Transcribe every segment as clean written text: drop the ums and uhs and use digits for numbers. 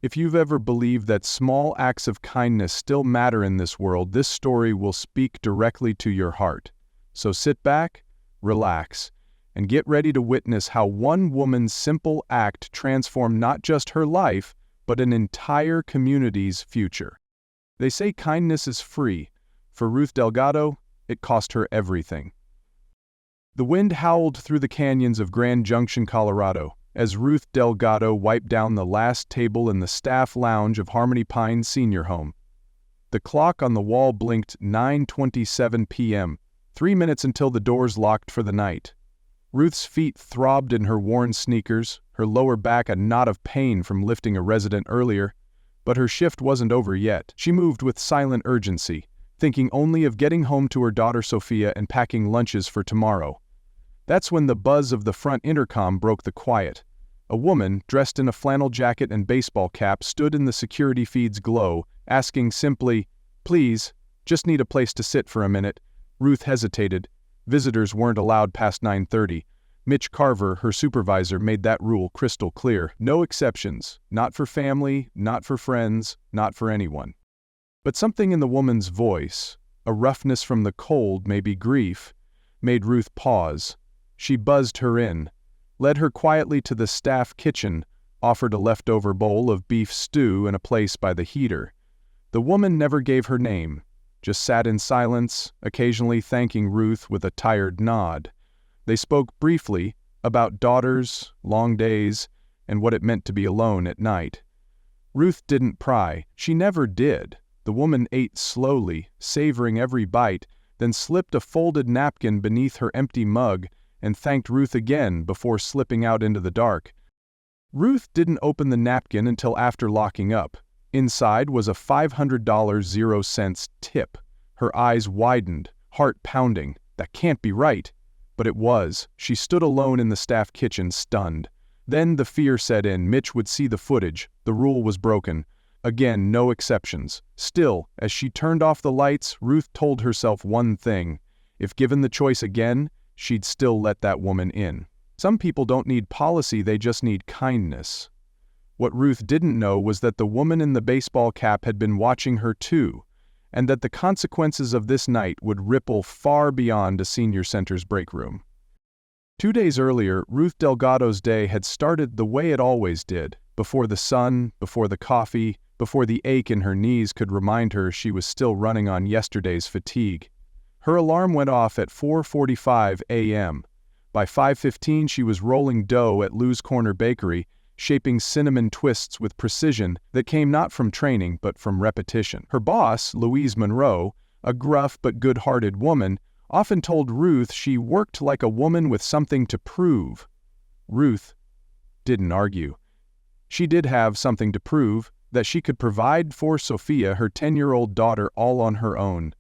If you've ever believed that small acts of kindness still matter in this world, this story will speak directly to your heart. So sit back, relax, and get ready to witness how one woman's simple act transformed not just her life, but an entire community's future. They say kindness is free. For Ruth Delgado, it cost her everything. The wind howled through the canyons of Grand Junction, Colorado, as Ruth Delgado wiped down the last table in the staff lounge of Harmony Pines Senior Home. The clock on the wall blinked 9:27 p.m., 3 minutes until the doors locked for the night. Ruth's feet throbbed in her worn sneakers, her lower back a knot of pain from lifting a resident earlier. But her shift wasn't over yet. She moved with silent urgency, thinking only of getting home to her daughter Sophia and packing lunches for tomorrow. That's when the buzz of the front intercom broke the quiet. A woman, dressed in a flannel jacket and baseball cap, stood in the security feed's glow, asking simply, "Please, just need a place to sit for a minute." Ruth hesitated. Visitors weren't allowed past 9:30. Mitch Carver, her supervisor, made that rule crystal clear. No exceptions. Not for family, not for friends, not for anyone. But something in the woman's voice, a roughness from the cold, maybe grief, made Ruth pause. She buzzed her in, led her quietly to the staff kitchen, offered a leftover bowl of beef stew and a place by the heater. The woman never gave her name, just sat in silence, occasionally thanking Ruth with a tired nod. They spoke briefly about daughters, long days, and what it meant to be alone at night. Ruth didn't pry. She never did. The woman ate slowly, savoring every bite, then slipped a folded napkin beneath her empty mug and thanked Ruth again before slipping out into the dark. Ruth didn't open the napkin until after locking up. Inside was a $500 0-cent tip. Her eyes widened, heart pounding. That can't be right. But it was. She stood alone in the staff kitchen, stunned. Then the fear set in. Mitch would see the footage. The rule was broken. Again, no exceptions. Still, as she turned off the lights, Ruth told herself one thing. If given the choice again, she'd still let that woman in. Some people don't need policy, they just need kindness. What Ruth didn't know was that the woman in the baseball cap had been watching her too, and that the consequences of this night would ripple far beyond a senior center's break room. 2 days earlier, Ruth Delgado's day had started the way it always did, before the sun, before the coffee, before the ache in her knees could remind her she was still running on yesterday's fatigue. Her alarm went off at 4:45 a.m. By 5:15 she was rolling dough at Lou's Corner Bakery, shaping cinnamon twists with precision that came not from training but from repetition. Her boss, Louise Monroe, a gruff but good-hearted woman, often told Ruth she worked like a woman with something to prove. Ruth didn't argue. She did have something to prove, that she could provide for Sophia, her 10-year-old daughter, all on her own.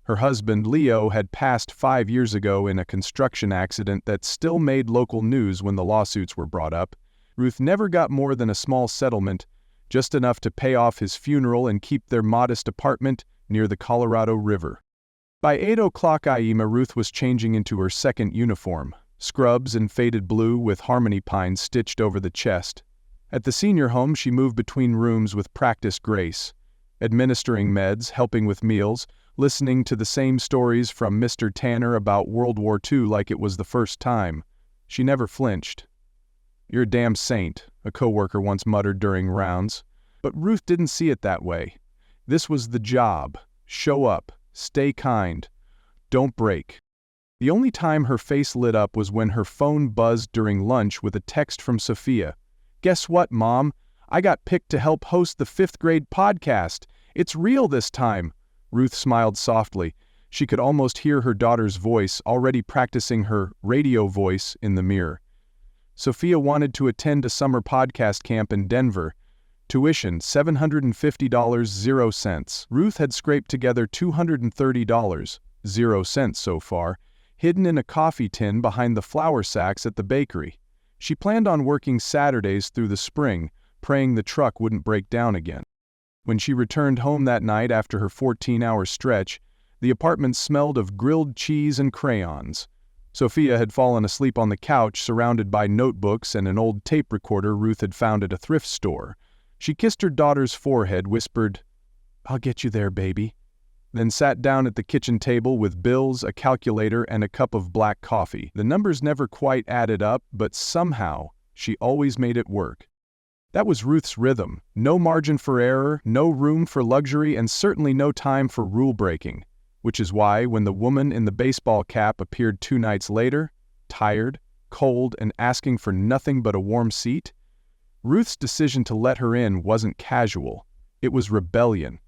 Her husband, Leo, had passed 5 years ago in a construction accident that still made local news when the lawsuits were brought up. Ruth never got more than a small settlement, just enough to pay off his funeral and keep their modest apartment near the Colorado River. By 8 o'clock a.m. Ruth was changing into her second uniform, scrubs and faded blue with Harmony Pines stitched over the chest. At the senior home she moved between rooms with practiced grace, administering meds, helping with meals, listening to the same stories from Mr. Tanner about World War II like it was the first time. She never flinched. "You're a damn saint," a coworker once muttered during rounds. But Ruth didn't see it that way. This was the job. Show up. Stay kind. Don't break. The only time her face lit up was when her phone buzzed during lunch with a text from Sophia. "Guess what, Mom? I got picked to help host the 5th grade podcast. It's real this time." Ruth smiled softly. She could almost hear her daughter's voice, already practicing her radio voice in the mirror. Sophia wanted to attend a summer podcast camp in Denver. Tuition, $750 0 cents. Ruth had scraped together $230 0 cents so far, hidden in a coffee tin behind the flour sacks at the bakery. She planned on working Saturdays through the spring, praying the truck wouldn't break down again. When she returned home that night after her 14-hour stretch, the apartment smelled of grilled cheese and crayons. Sophia had fallen asleep on the couch, surrounded by notebooks and an old tape recorder Ruth had found at a thrift store. She kissed her daughter's forehead, whispered, "I'll get you there, baby," then sat down at the kitchen table with bills, a calculator, and a cup of black coffee. The numbers never quite added up, but somehow, she always made it work. That was Ruth's rhythm. No margin for error, no room for luxury, and certainly no time for rule-breaking. Which is why, when the woman in the baseball cap appeared 2 nights later, tired, cold, and asking for nothing but a warm seat, Ruth's decision to let her in wasn't casual. It was rebellion.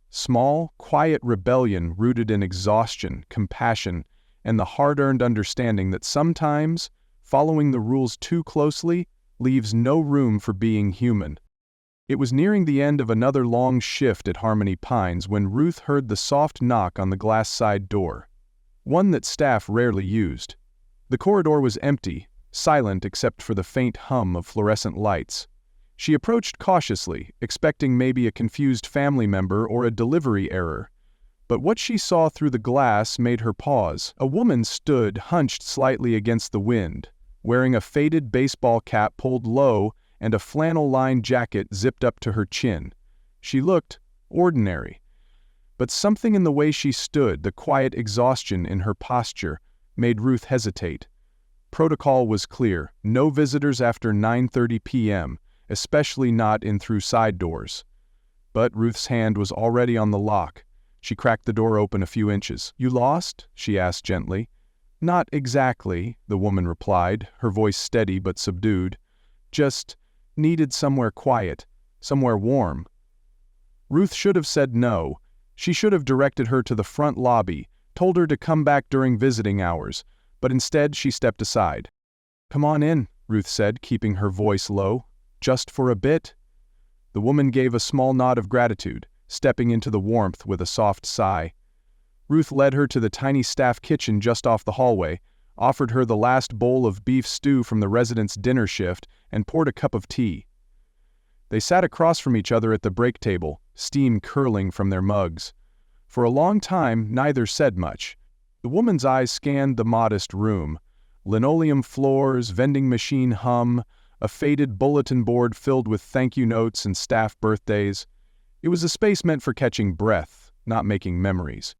Small, quiet rebellion rooted in exhaustion, compassion, and the hard-earned understanding that sometimes following the rules too closely leaves no room for being human. It was nearing the end of another long shift at Harmony Pines when Ruth heard the soft knock on the glass side door, one that staff rarely used. The corridor was empty, silent except for the faint hum of fluorescent lights. She approached cautiously, expecting maybe a confused family member or a delivery error. But what she saw through the glass made her pause. A woman stood hunched slightly against the wind, wearing a faded baseball cap pulled low and a flannel-lined jacket zipped up to her chin. She looked ordinary. But something in the way she stood, the quiet exhaustion in her posture, made Ruth hesitate. Protocol was clear: no visitors after 9:30 p.m., especially not in through side doors. But Ruth's hand was already on the lock. She cracked the door open a few inches. "You lost?" she asked gently. "Not exactly," the woman replied, her voice steady but subdued. "Just needed somewhere quiet, somewhere warm." Ruth should have said no. She should have directed her to the front lobby, told her to come back during visiting hours, but instead she stepped aside. "Come on in," Ruth said, keeping her voice low. "Just for a bit?" The woman gave a small nod of gratitude, stepping into the warmth with a soft sigh. Ruth led her to the tiny staff kitchen just off the hallway, offered her the last bowl of beef stew from the residents' dinner shift, and poured a cup of tea. They sat across from each other at the break table, steam curling from their mugs. For a long time, neither said much. The woman's eyes scanned the modest room. Linoleum floors, vending machine hum, a faded bulletin board filled with thank you notes and staff birthdays. It was a space meant for catching breath, not making memories.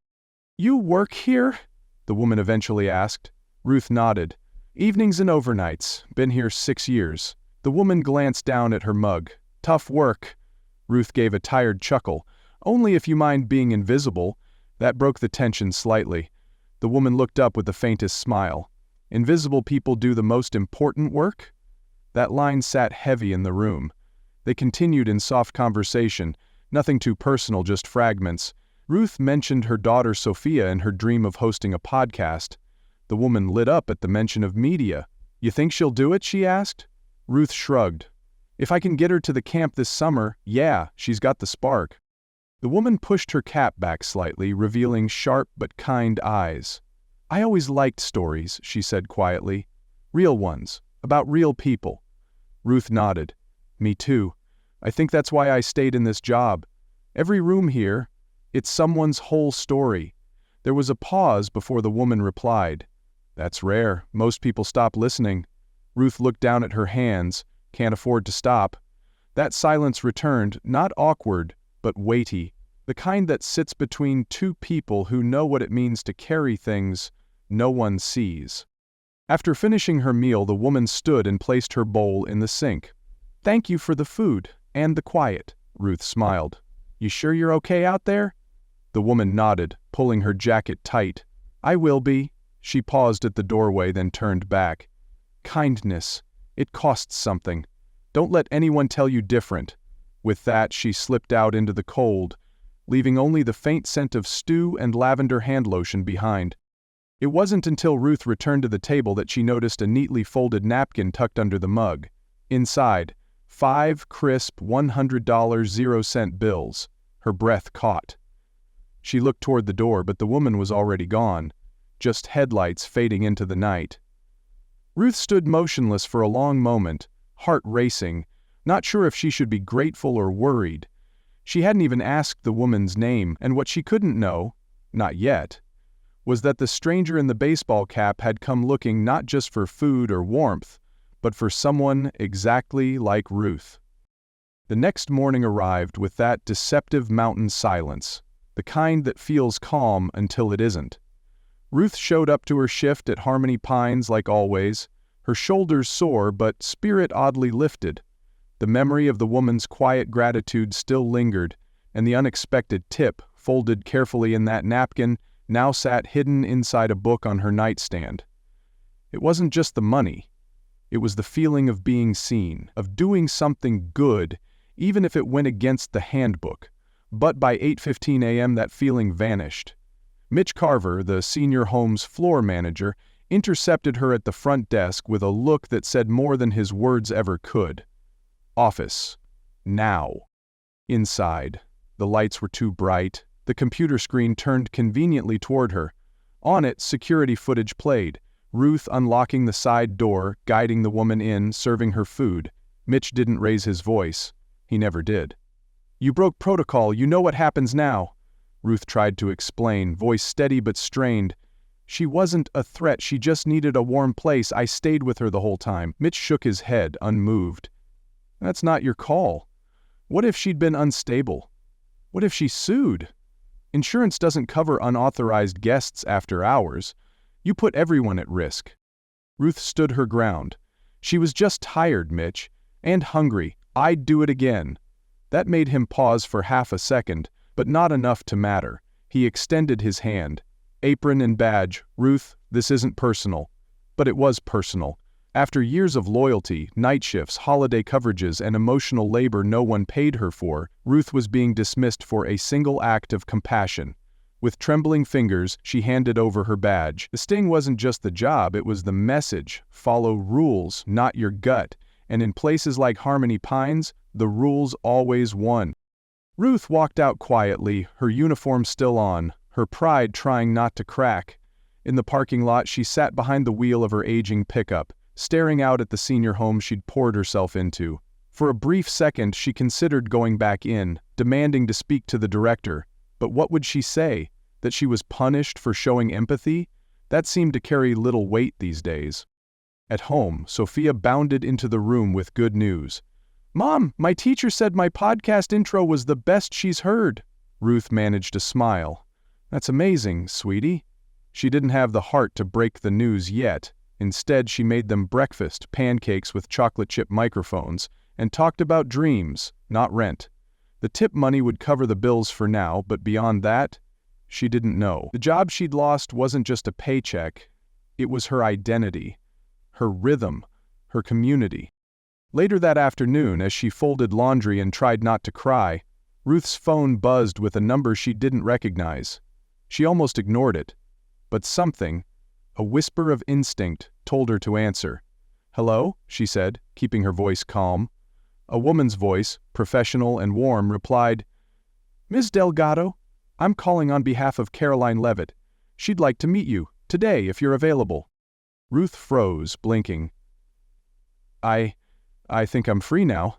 "You work here?" the woman eventually asked. Ruth nodded. "Evenings and overnights. Been here 6 years." The woman glanced down at her mug. "Tough work." Ruth gave a tired chuckle. "Only if you mind being invisible." That broke the tension slightly. The woman looked up with the faintest smile. "Invisible people do the most important work?" That line sat heavy in the room. They continued in soft conversation, nothing too personal, just fragments. Ruth mentioned her daughter Sophia and her dream of hosting a podcast. The woman lit up at the mention of media. "You think she'll do it?" she asked. Ruth shrugged. "If I can get her to the camp this summer, yeah, she's got the spark." The woman pushed her cap back slightly, revealing sharp but kind eyes. "I always liked stories," she said quietly. "Real ones, about real people." Ruth nodded. "Me too. I think that's why I stayed in this job. Every room here, it's someone's whole story." There was a pause before the woman replied. "That's rare. Most people stop listening." Ruth looked down at her hands. "Can't afford to stop." That silence returned, not awkward, but weighty, the kind that sits between two people who know what it means to carry things no one sees. After finishing her meal, the woman stood and placed her bowl in the sink. "Thank you for the food, and the quiet," Ruth smiled. "You sure you're okay out there?" The woman nodded, pulling her jacket tight. "I will be." She paused at the doorway, then turned back. "Kindness. It costs something. Don't let anyone tell you different." With that, she slipped out into the cold, leaving only the faint scent of stew and lavender hand lotion behind. It wasn't until Ruth returned to the table that she noticed a neatly folded napkin tucked under the mug. Inside, 5 crisp $100 0-cent bills. Her breath caught. She looked toward the door, but the woman was already gone, just headlights fading into the night. Ruth stood motionless for a long moment, heart racing, not sure if she should be grateful or worried. She hadn't even asked the woman's name, and what she couldn't know, not yet, was that the stranger in the baseball cap had come looking not just for food or warmth, but for someone exactly like Ruth. The next morning arrived with that deceptive mountain silence, the kind that feels calm until it isn't. Ruth showed up to her shift at Harmony Pines like always, her shoulders sore but spirit oddly lifted. The memory of the woman's quiet gratitude still lingered, and the unexpected tip, folded carefully in that napkin, now sat hidden inside a book on her nightstand. It wasn't just the money. It was the feeling of being seen, of doing something good, even if it went against the handbook. But by 8:15 a.m. that feeling vanished. Mitch Carver, the senior home's floor manager, intercepted her at the front desk with a look that said more than his words ever could. Office. Now. Inside. The lights were too bright. The computer screen turned conveniently toward her. On it, security footage played. Ruth unlocking the side door, guiding the woman in, serving her food. Mitch didn't raise his voice. He never did. "You broke protocol, you know what happens now," Ruth tried to explain, voice steady but strained. "She wasn't a threat, she just needed a warm place. I stayed with her the whole time." Mitch shook his head, unmoved. "That's not your call. What if she'd been unstable? What if she sued? Insurance doesn't cover unauthorized guests after hours. You put everyone at risk." Ruth stood her ground. "She was just tired, Mitch, and hungry. I'd do it again." That made him pause for half a second, but not enough to matter. He extended his hand. "Apron and badge, Ruth, this isn't personal." But it was personal. After years of loyalty, night shifts, holiday coverages, and emotional labor no one paid her for, Ruth was being dismissed for a single act of compassion. With trembling fingers, she handed over her badge. The sting wasn't just the job, it was the message. Follow rules, not your gut. And in places like Harmony Pines, the rules always won. Ruth walked out quietly, her uniform still on, her pride trying not to crack. In the parking lot, she sat behind the wheel of her aging pickup, staring out at the senior home she'd poured herself into. For a brief second, she considered going back in, demanding to speak to the director. But what would she say? That she was punished for showing empathy? That seemed to carry little weight these days. At home, Sophia bounded into the room with good news. "Mom, my teacher said my podcast intro was the best she's heard." Ruth managed a smile. "That's amazing, sweetie." She didn't have the heart to break the news yet. Instead, she made them breakfast, pancakes with chocolate chip microphones, and talked about dreams, not rent. The tip money would cover the bills for now, but beyond that, she didn't know. The job she'd lost wasn't just a paycheck. It was her identity, her rhythm, her community. Later that afternoon, as she folded laundry and tried not to cry, Ruth's phone buzzed with a number she didn't recognize. She almost ignored it. But something, a whisper of instinct, told her to answer. "Hello?" she said, keeping her voice calm. A woman's voice, professional and warm, replied, "Ms. Delgado, I'm calling on behalf of Karoline Leavitt. She'd like to meet you, today, if you're available." Ruth froze, blinking. I think I'm free now."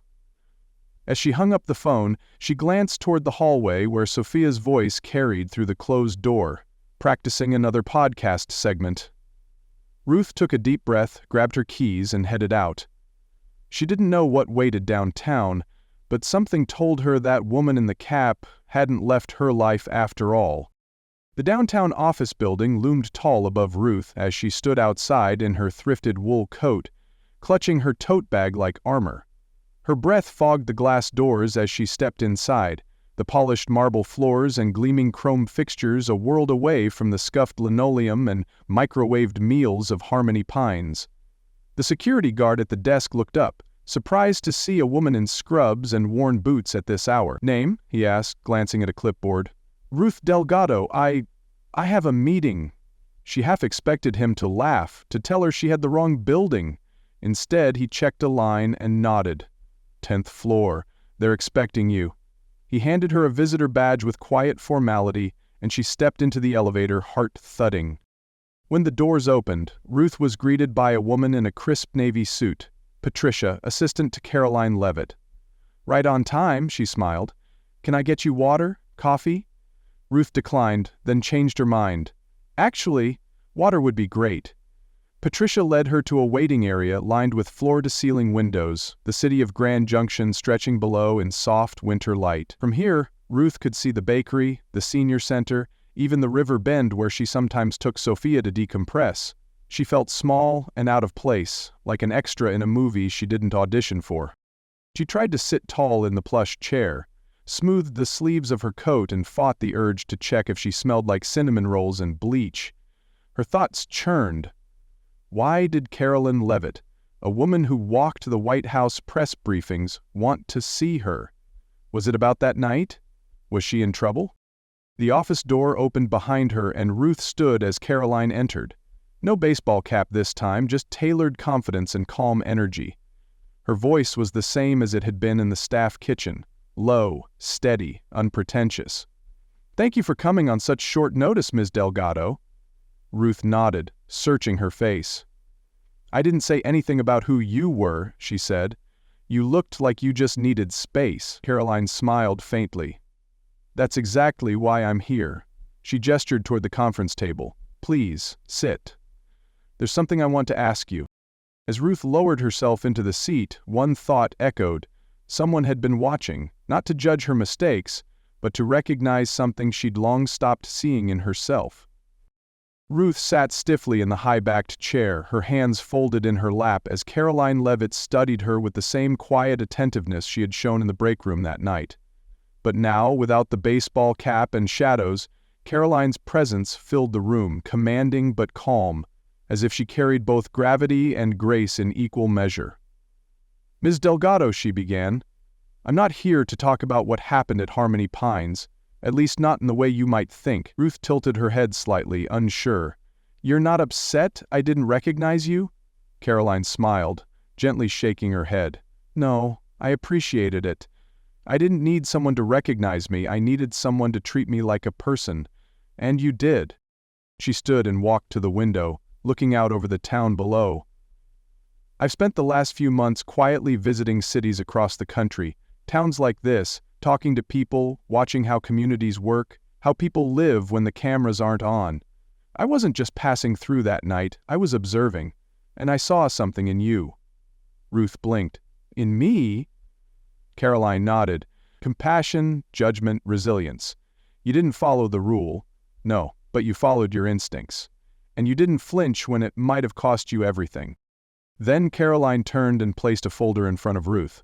As she hung up the phone, she glanced toward the hallway where Sophia's voice carried through the closed door, practicing another podcast segment. Ruth took a deep breath, grabbed her keys, and headed out. She didn't know what waited downtown, but something told her that woman in the cap hadn't left her life after all. The downtown office building loomed tall above Ruth as she stood outside in her thrifted wool coat, clutching her tote bag like armor. Her breath fogged the glass doors as she stepped inside, the polished marble floors and gleaming chrome fixtures a world away from the scuffed linoleum and microwaved meals of Harmony Pines. The security guard at the desk looked up, surprised to see a woman in scrubs and worn boots at this hour. "Name?" he asked, glancing at a clipboard. "Ruth Delgado. I have a meeting." She half expected him to laugh, to tell her she had the wrong building. Instead, he checked a line and nodded. 10th floor. They're expecting you." He handed her a visitor badge with quiet formality, and she stepped into the elevator, heart thudding. When the doors opened, Ruth was greeted by a woman in a crisp navy suit, Patricia, assistant to Karoline Leavitt. "Right on time," she smiled. "Can I get you water? Coffee?" Ruth declined, then changed her mind. "Actually, water would be great." Patricia led her to a waiting area lined with floor-to-ceiling windows, the city of Grand Junction stretching below in soft winter light. From here, Ruth could see the bakery, the senior center, even the river bend where she sometimes took Sophia to decompress. She felt small and out of place, like an extra in a movie she didn't audition for. She tried to sit tall in the plush chair, smoothed the sleeves of her coat and fought the urge to check if she smelled like cinnamon rolls and bleach. Her thoughts churned. Why did Karoline Leavitt, a woman who walked the White House press briefings, want to see her? Was it about that night? Was she in trouble? The office door opened behind her and Ruth stood as Karoline entered. No baseball cap this time, just tailored confidence and calm energy. Her voice was the same as it had been in the staff kitchen, low, steady, unpretentious. "Thank you for coming on such short notice, Ms. Delgado." Ruth nodded, searching her face. "I didn't say anything about who you were," she said. "You looked like you just needed space." Karoline smiled faintly. "That's exactly why I'm here." She gestured toward the conference table. "Please, sit. There's something I want to ask you." As Ruth lowered herself into the seat, one thought echoed. Someone had been watching, not to judge her mistakes, but to recognize something she'd long stopped seeing in herself. Ruth sat stiffly in the high-backed chair, her hands folded in her lap as Karoline Leavitt studied her with the same quiet attentiveness she had shown in the break room that night. But now, without the baseball cap and shadows, Karoline's presence filled the room, commanding but calm, as if she carried both gravity and grace in equal measure. "Ms. Delgado," she began, "I'm not here to talk about what happened at Harmony Pines, at least not in the way you might think." Ruth tilted her head slightly, unsure. "You're not upset I didn't recognize you?" Karoline smiled, gently shaking her head. "No, I appreciated it. I didn't need someone to recognize me, I needed someone to treat me like a person. And you did." She stood and walked to the window, looking out over the town below. "I've spent the last few months quietly visiting cities across the country, towns like this, talking to people, watching how communities work, how people live when the cameras aren't on. I wasn't just passing through that night, I was observing, and I saw something in you." Ruth blinked. "In me?" Karoline nodded. "Compassion, judgment, resilience. You didn't follow the rule. No, but you followed your instincts. And you didn't flinch when it might have cost you everything." Then Karoline turned and placed a folder in front of Ruth.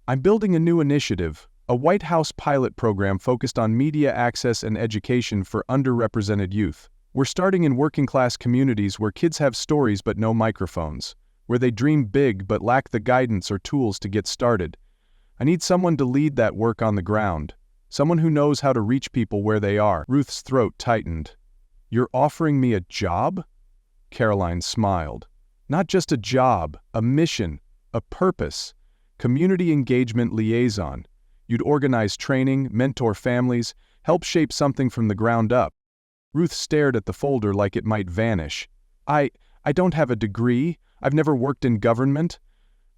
"I'm building a new initiative, a White House pilot program focused on media access and education for underrepresented youth. We're starting in working-class communities where kids have stories but no microphones, where they dream big but lack the guidance or tools to get started. I need someone to lead that work on the ground, someone who knows how to reach people where they are." Ruth's throat tightened. "You're offering me a job?" Karoline smiled. "Not just a job, a mission, a purpose. Community engagement liaison. You'd organize training, mentor families, help shape something from the ground up." Ruth stared at the folder like it might vanish. I don't have a degree. I've never worked in government.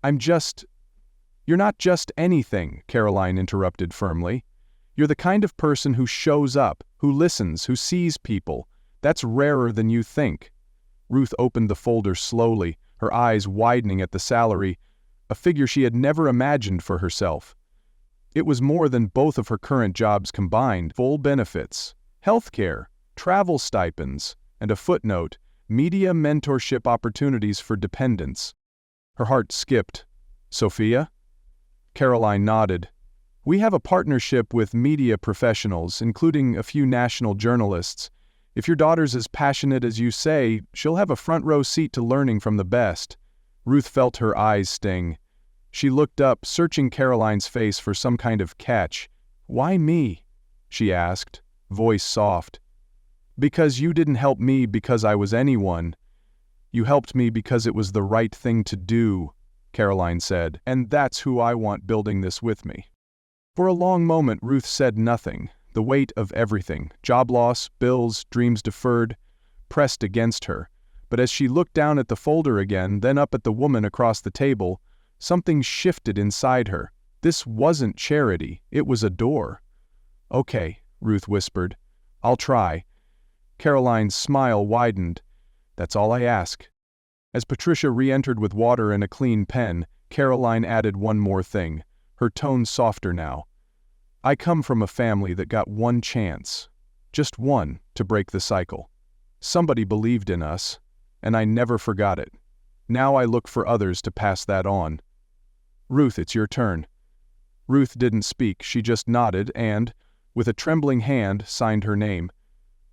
You're not just anything," Karoline interrupted firmly. "You're the kind of person who shows up, who listens, who sees people. That's rarer than you think." Ruth opened the folder slowly, her eyes widening at the salary, a figure she had never imagined for herself. It was more than both of her current jobs combined: full benefits, healthcare, travel stipends, and a footnote, media mentorship opportunities for dependents. Her heart skipped. "Sophia?" Karoline nodded. "We have a partnership with media professionals, including a few national journalists. If your daughter's as passionate as you say, she'll have a front-row seat to learning from the best." Ruth felt her eyes sting. She looked up, searching Karoline's face for some kind of catch. "Why me?" she asked, voice soft. "Because you didn't help me because I was anyone. You helped me because it was the right thing to do," Karoline said, "and that's who I want building this with me." For a long moment Ruth said nothing. The weight of everything, job loss, bills, dreams deferred, pressed against her. But as she looked down at the folder again, then up at the woman across the table, something shifted inside her. This wasn't charity, it was a door. "Okay," Ruth whispered. "I'll try." Karoline's smile widened. "That's all I ask." As Patricia re-entered with water and a clean pen, Karoline added one more thing, her tone softer now. I come from a family that got one chance, just one, to break the cycle. Somebody believed in us, and I never forgot it. Now I look for others to pass that on. Ruth, it's your turn. Ruth didn't speak, she just nodded and, with a trembling hand, signed her name.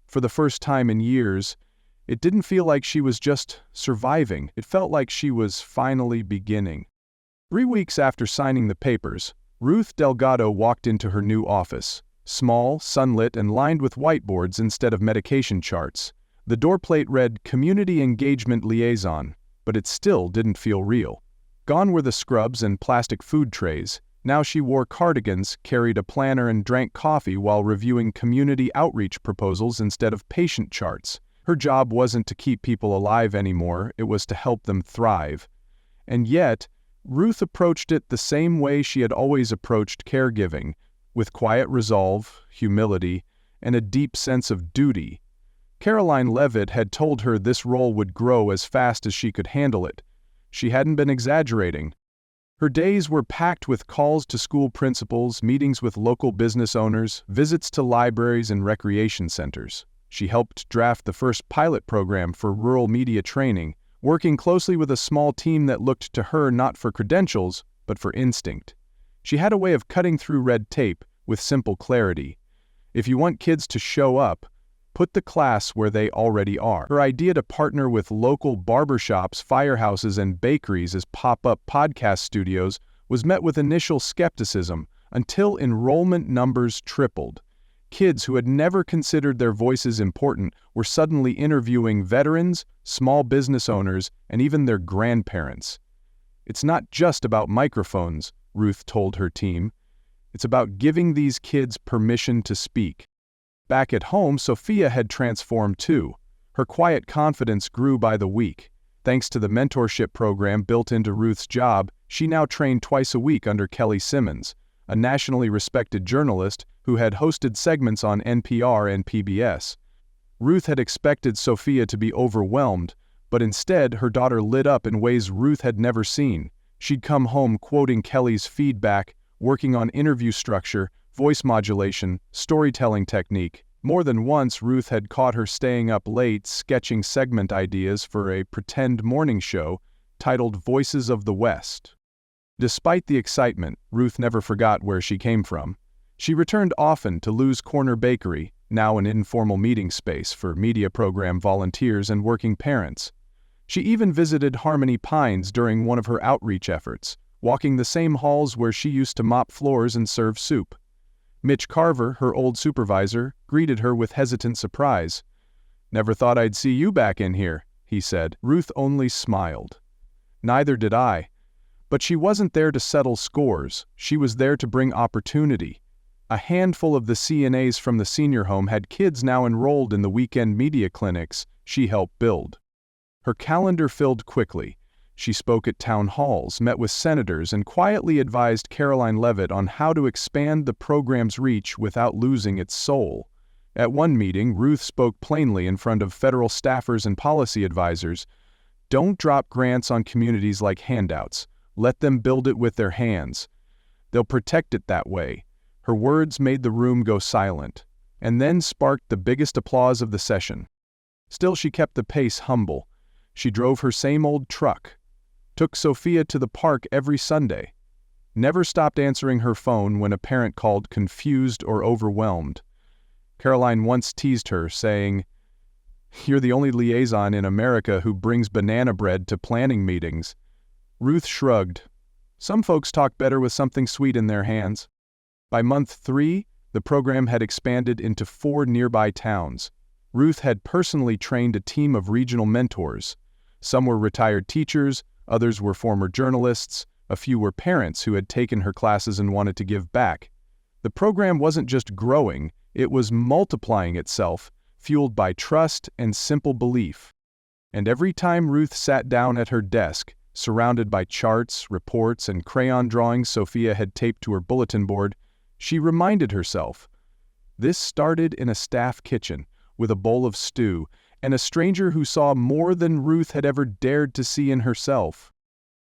For the first time in years, it didn't feel like she was just surviving, it felt like she was finally beginning. 3 weeks after signing the papers, Ruth Delgado walked into her new office, small, sunlit, and lined with whiteboards instead of medication charts. The doorplate read Community Engagement Liaison, but it still didn't feel real. Gone were the scrubs and plastic food trays. Now she wore cardigans, carried a planner, and drank coffee while reviewing community outreach proposals instead of patient charts. Her job wasn't to keep people alive anymore, it was to help them thrive. And yet, Ruth approached it the same way she had always approached caregiving, with quiet resolve, humility, and a deep sense of duty. Karoline Leavitt had told her this role would grow as fast as she could handle it. She hadn't been exaggerating. Her days were packed with calls to school principals, meetings with local business owners, visits to libraries and recreation centers. She helped draft the first pilot program for rural media training, working closely with a small team that looked to her not for credentials, but for instinct. She had a way of cutting through red tape with simple clarity. If you want kids to show up, put the class where they already are. Her idea to partner with local barbershops, firehouses, and bakeries as pop-up podcast studios was met with initial skepticism until enrollment numbers tripled. Kids who had never considered their voices important were suddenly interviewing veterans, small business owners, and even their grandparents. It's not just about microphones, Ruth told her team. It's about giving these kids permission to speak. Back at home, Sophia had transformed too. Her quiet confidence grew by the week. Thanks to the mentorship program built into Ruth's job, she now trained twice a week under Kelly Simmons, a nationally respected journalist who had hosted segments on NPR and PBS. Ruth had expected Sophia to be overwhelmed, but instead her daughter lit up in ways Ruth had never seen. She'd come home quoting Kelly's feedback, working on interview structure, voice modulation, storytelling technique. More than once, Ruth had caught her staying up late sketching segment ideas for a pretend morning show titled Voices of the West. Despite the excitement, Ruth never forgot where she came from. She returned often to Lou's Corner Bakery, now an informal meeting space for media program volunteers and working parents. She even visited Harmony Pines during one of her outreach efforts, walking the same halls where she used to mop floors and serve soup. Mitch Carver, her old supervisor, greeted her with hesitant surprise. "Never thought I'd see you back in here," he said. Ruth only smiled. "Neither did I." But she wasn't there to settle scores, she was there to bring opportunity. A handful of the CNAs from the senior home had kids now enrolled in the weekend media clinics she helped build. Her calendar filled quickly. She spoke at town halls, met with senators, and quietly advised Karoline Leavitt on how to expand the program's reach without losing its soul. At one meeting, Ruth spoke plainly in front of federal staffers and policy advisors. "Don't drop grants on communities like handouts. Let them build it with their hands. They'll protect it that way." Her words made the room go silent, and then sparked the biggest applause of the session. Still, she kept the pace humble. She drove her same old truck, took Sophia to the park every Sunday, never stopped answering her phone when a parent called confused or overwhelmed. Karoline once teased her, saying, "You're the only liaison in America who brings banana bread to planning meetings." Ruth shrugged. Some folks talk better with something sweet in their hands. By month 3, the program had expanded into 4 nearby towns. Ruth had personally trained a team of regional mentors. Some were retired teachers, others were former journalists, a few were parents who had taken her classes and wanted to give back. The program wasn't just growing, it was multiplying itself, fueled by trust and simple belief. And every time Ruth sat down at her desk, surrounded by charts, reports, and crayon drawings Sophia had taped to her bulletin board, she reminded herself, this started in a staff kitchen, with a bowl of stew, and a stranger who saw more than Ruth had ever dared to see in herself.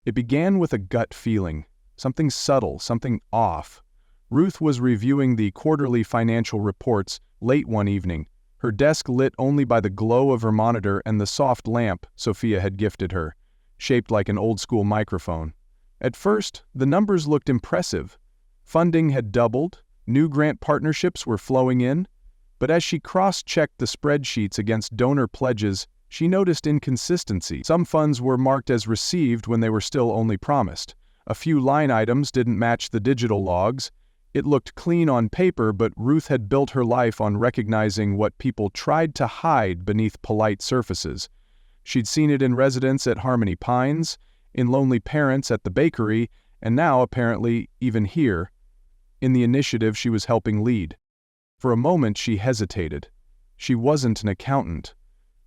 It began with a gut feeling, something subtle, something off. Ruth was reviewing the quarterly financial reports late one evening, her desk lit only by the glow of her monitor and the soft lamp Sophia had gifted her, shaped like an old-school microphone. At first, the numbers looked impressive. Funding had doubled, new grant partnerships were flowing in, but as she cross-checked the spreadsheets against donor pledges, she noticed inconsistency. Some funds were marked as received when they were still only promised. A few line items didn't match the digital logs. It looked clean on paper, but Ruth had built her life on recognizing what people tried to hide beneath polite surfaces. She'd seen it in residents at Harmony Pines, in lonely parents at the bakery, and now, apparently, even here, in the initiative she was helping lead. For a moment she hesitated. She wasn't an accountant.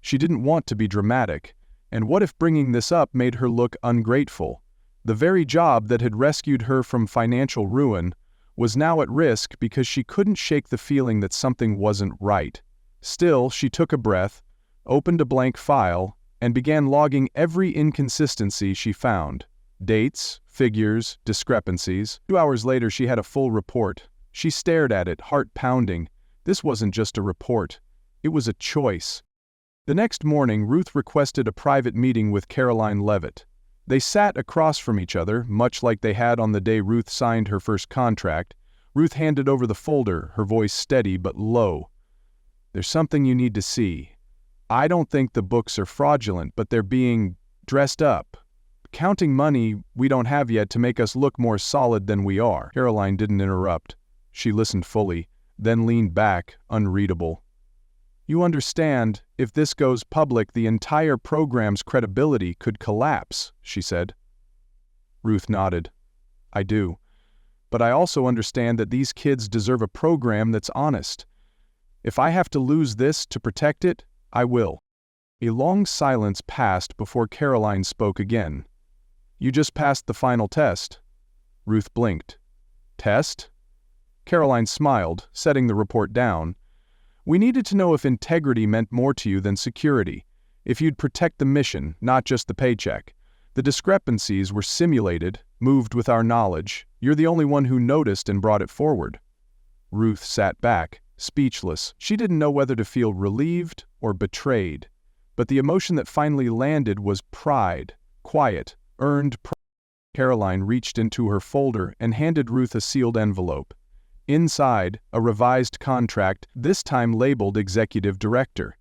She didn't want to be dramatic, and what if bringing this up made her look ungrateful? The very job that had rescued her from financial ruin was now at risk because she couldn't shake the feeling that something wasn't right. Still, she took a breath, opened a blank file, and began logging every inconsistency she found. Dates, figures, discrepancies. 2 hours later she had a full report. She stared at it, heart pounding. This wasn't just a report. It was a choice. The next morning, Ruth requested a private meeting with Karoline Leavitt. They sat across from each other, much like they had on the day Ruth signed her first contract. Ruth handed over the folder, her voice steady but low. "There's something you need to see. I don't think the books are fraudulent, but they're being dressed up. Counting money we don't have yet to make us look more solid than we are." Karoline didn't interrupt. She listened fully, then leaned back, unreadable. "You understand, if this goes public, the entire program's credibility could collapse," she said. Ruth nodded. "I do. But I also understand that these kids deserve a program that's honest. If I have to lose this to protect it, I will." A long silence passed before Karoline spoke again. "You just passed the final test." Ruth blinked. "Test?" Karoline smiled, setting the report down. "We needed to know if integrity meant more to you than security. If you'd protect the mission, not just the paycheck. The discrepancies were simulated, moved with our knowledge. You're the only one who noticed and brought it forward." Ruth sat back, speechless. She didn't know whether to feel relieved or betrayed. But the emotion that finally landed was pride, quiet, earned pride. Karoline reached into her folder and handed Ruth a sealed envelope. Inside, a revised contract, this time labeled Executive Director.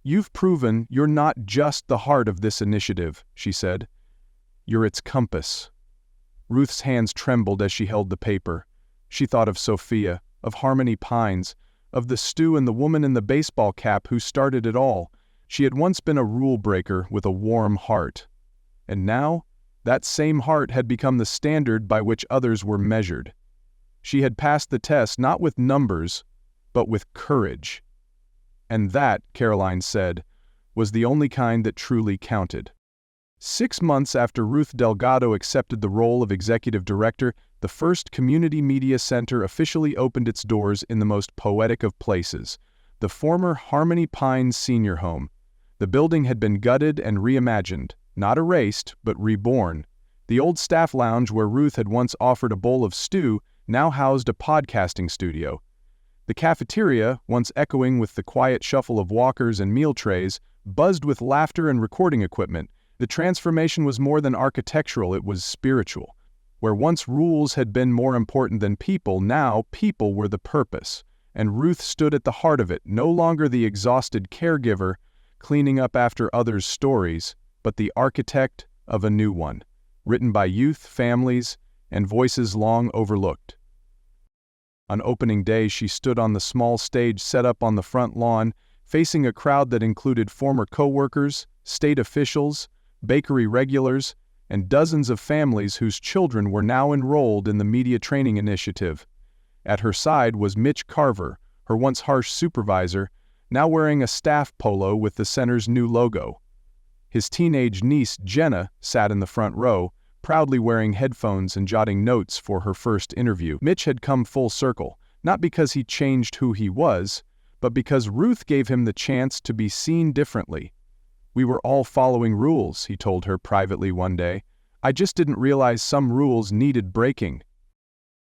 "You've proven you're not just the heart of this initiative," she said. "You're its compass." Ruth's hands trembled as she held the paper. She thought of Sophia, of Harmony Pines, of the stew and the woman in the baseball cap who started it all. She had once been a rule breaker with a warm heart. And now, that same heart had become the standard by which others were measured. She had passed the test not with numbers, but with courage. And that, Karoline said, was the only kind that truly counted. 6 months after Ruth Delgado accepted the role of executive director, the first community media center officially opened its doors in the most poetic of places, the former Harmony Pines Senior Home. The building had been gutted and reimagined, not erased, but reborn. The old staff lounge where Ruth had once offered a bowl of stew now housed a podcasting studio. The cafeteria, once echoing with the quiet shuffle of walkers and meal trays, buzzed with laughter and recording equipment. The transformation was more than architectural, it was spiritual. Where once rules had been more important than people, now people were the purpose. And Ruth stood at the heart of it, no longer the exhausted caregiver, cleaning up after others' stories, but the architect of a new one, written by youth, families, and voices long overlooked. On opening day, she stood on the small stage set up on the front lawn, facing a crowd that included former co-workers, state officials, bakery regulars, and dozens of families whose children were now enrolled in the media training initiative. At her side was Mitch Carver, her once harsh supervisor, now wearing a staff polo with the center's new logo. His teenage niece, Jenna, sat in the front row, proudly wearing headphones and jotting notes for her first interview. Mitch had come full circle, not because he changed who he was, but because Ruth gave him the chance to be seen differently. "We were all following rules," he told her privately one day. "I just didn't realize some rules needed breaking."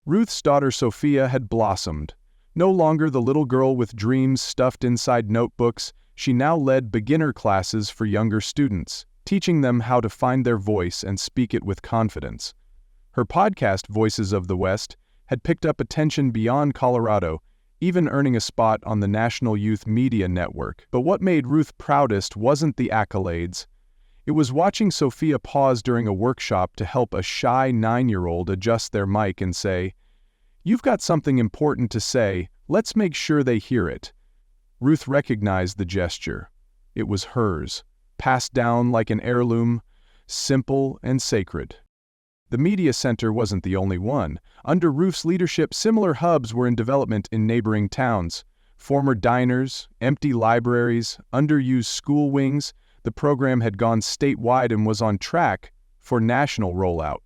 Ruth's daughter Sophia had blossomed. No longer the little girl with dreams stuffed inside notebooks, she now led beginner classes for younger students, teaching them how to find their voice and speak it with confidence. Her podcast, Voices of the West, had picked up attention beyond Colorado, even earning a spot on the National Youth Media Network. But what made Ruth proudest wasn't the accolades. It was watching Sophia pause during a workshop to help a shy 9-year-old adjust their mic and say, "You've got something important to say, let's make sure they hear it." Ruth recognized the gesture. It was hers, passed down like an heirloom, simple and sacred. The media center wasn't the only one. Under Ruth's leadership, similar hubs were in development in neighboring towns. Former diners, empty libraries, underused school wings. The program had gone statewide and was on track for national rollout.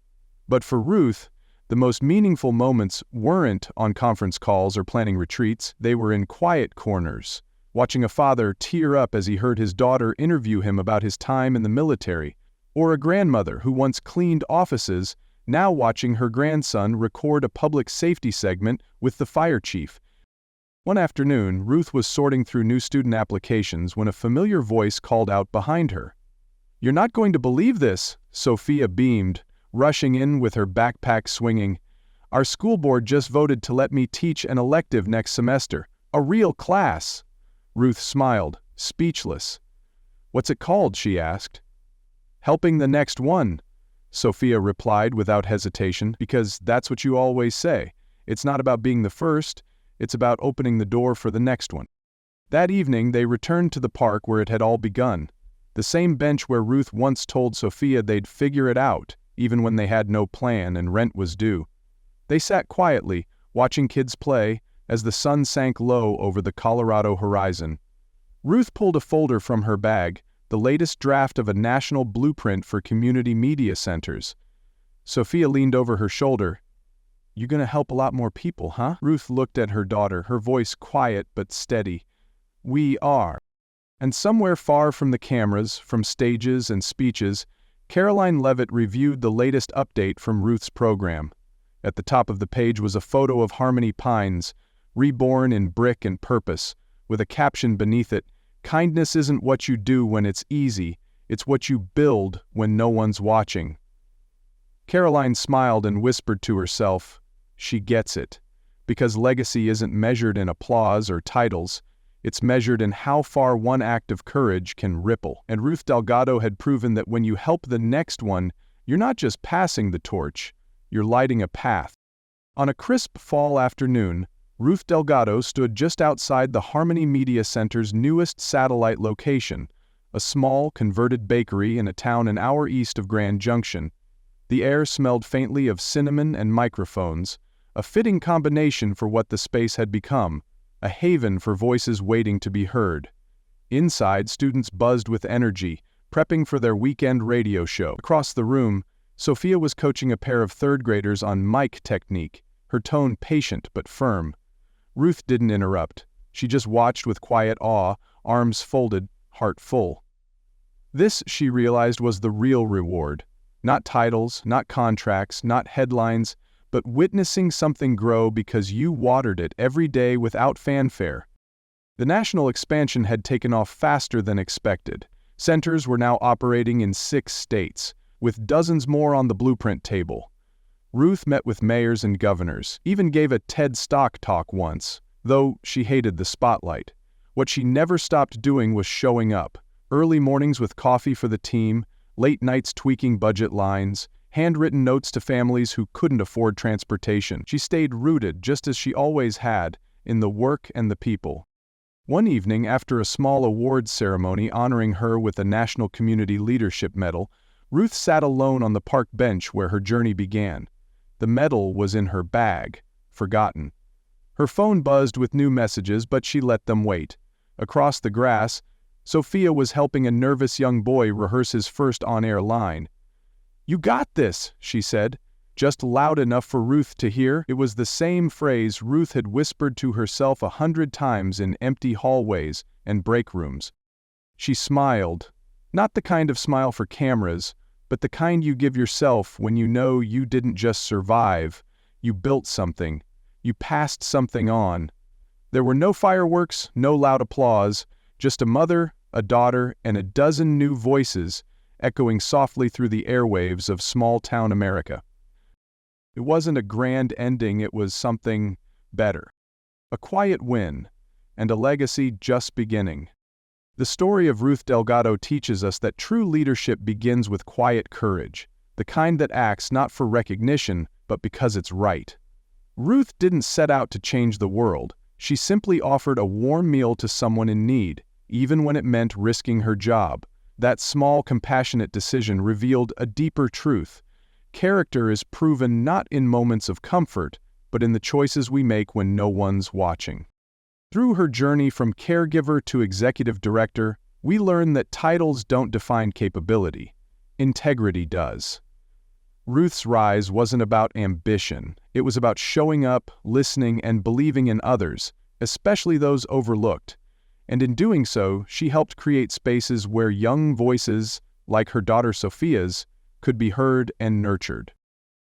But for Ruth, the most meaningful moments weren't on conference calls or planning retreats. They were in quiet corners, watching a father tear up as he heard his daughter interview him about his time in the military, or a grandmother who once cleaned offices, now watching her grandson record a public safety segment with the fire chief. One afternoon, Ruth was sorting through new student applications when a familiar voice called out behind her. "You're not going to believe this," Sophia beamed, rushing in with her backpack swinging. "Our school board just voted to let me teach an elective next semester, a real class." Ruth smiled, speechless. "What's it called?" she asked. "Helping the next one," Sophia replied without hesitation, "because that's what you always say. It's not about being the first, it's about opening the door for the next one." That evening they returned to the park where it had all begun, the same bench where Ruth once told Sophia they'd figure it out, even when they had no plan and rent was due. They sat quietly, watching kids play, as the sun sank low over the Colorado horizon. Ruth pulled a folder from her bag, the latest draft of a national blueprint for community media centers. Sophia leaned over her shoulder. "You gonna help a lot more people, huh?" Ruth looked at her daughter, her voice quiet but steady. "We are." And somewhere far from the cameras, from stages and speeches, Karoline Leavitt reviewed the latest update from Ruth's program. At the top of the page was a photo of Harmony Pines, reborn in brick and purpose, with a caption beneath it, "Kindness isn't what you do when it's easy, it's what you build when no one's watching." Karoline smiled and whispered to herself, "She gets it." Because legacy isn't measured in applause or titles, it's measured in how far one act of courage can ripple. And Ruth Delgado had proven that when you help the next one, you're not just passing the torch, you're lighting a path. On a crisp fall afternoon, Ruth Delgado stood just outside the Harmony Media Center's newest satellite location, a small, converted bakery in a town an hour east of Grand Junction. The air smelled faintly of cinnamon and microphones, a fitting combination for what the space had become, a haven for voices waiting to be heard. Inside, students buzzed with energy, prepping for their weekend radio show. Across the room, Sophia was coaching a pair of third graders on mic technique, her tone patient but firm. Ruth didn't interrupt. She just watched with quiet awe, arms folded, heart full. This, she realized, was the real reward. Not titles, not contracts, not headlines, but witnessing something grow because you watered it every day without fanfare. The national expansion had taken off faster than expected. Centers were now operating in 6 states, with dozens more on the blueprint table. Ruth met with mayors and governors, even gave a TED Stock talk once, though she hated the spotlight. What she never stopped doing was showing up. Early mornings with coffee for the team, late nights tweaking budget lines, handwritten notes to families who couldn't afford transportation. She stayed rooted, just as she always had, in the work and the people. One evening, after a small awards ceremony honoring her with a National Community Leadership Medal, Ruth sat alone on the park bench where her journey began. The medal was in her bag, forgotten. Her phone buzzed with new messages, but she let them wait. Across the grass, Sophia was helping a nervous young boy rehearse his first on-air line. "You got this," she said. just loud enough for Ruth to hear. It was the same phrase Ruth had whispered to herself 100 times in empty hallways and break rooms. She smiled, not the kind of smile for cameras, but the kind you give yourself when you know you didn't just survive, you built something, you passed something on. There were no fireworks, no loud applause, just a mother, a daughter, and a dozen new voices echoing softly through the airwaves of small-town America. It wasn't a grand ending, it was something better. A quiet win, and a legacy just beginning. The story of Ruth Delgado teaches us that true leadership begins with quiet courage, the kind that acts not for recognition, but because it's right. Ruth didn't set out to change the world, she simply offered a warm meal to someone in need, even when it meant risking her job. That small, compassionate decision revealed a deeper truth. Character is proven not in moments of comfort, but in the choices we make when no one's watching. Through her journey from caregiver to executive director, we learn that titles don't define capability. Integrity does. Ruth's rise wasn't about ambition. It was about showing up, listening, and believing in others, especially those overlooked. And in doing so, she helped create spaces where young voices, like her daughter Sophia's, could be heard and nurtured.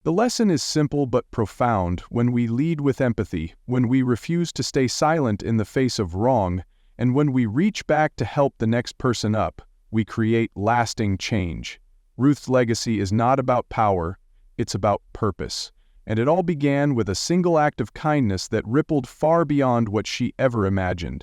The lesson is simple but profound. When we lead with empathy, when we refuse to stay silent in the face of wrong, and when we reach back to help the next person up, we create lasting change. Ruth's legacy is not about power, it's about purpose. And it all began with a single act of kindness that rippled far beyond what she ever imagined.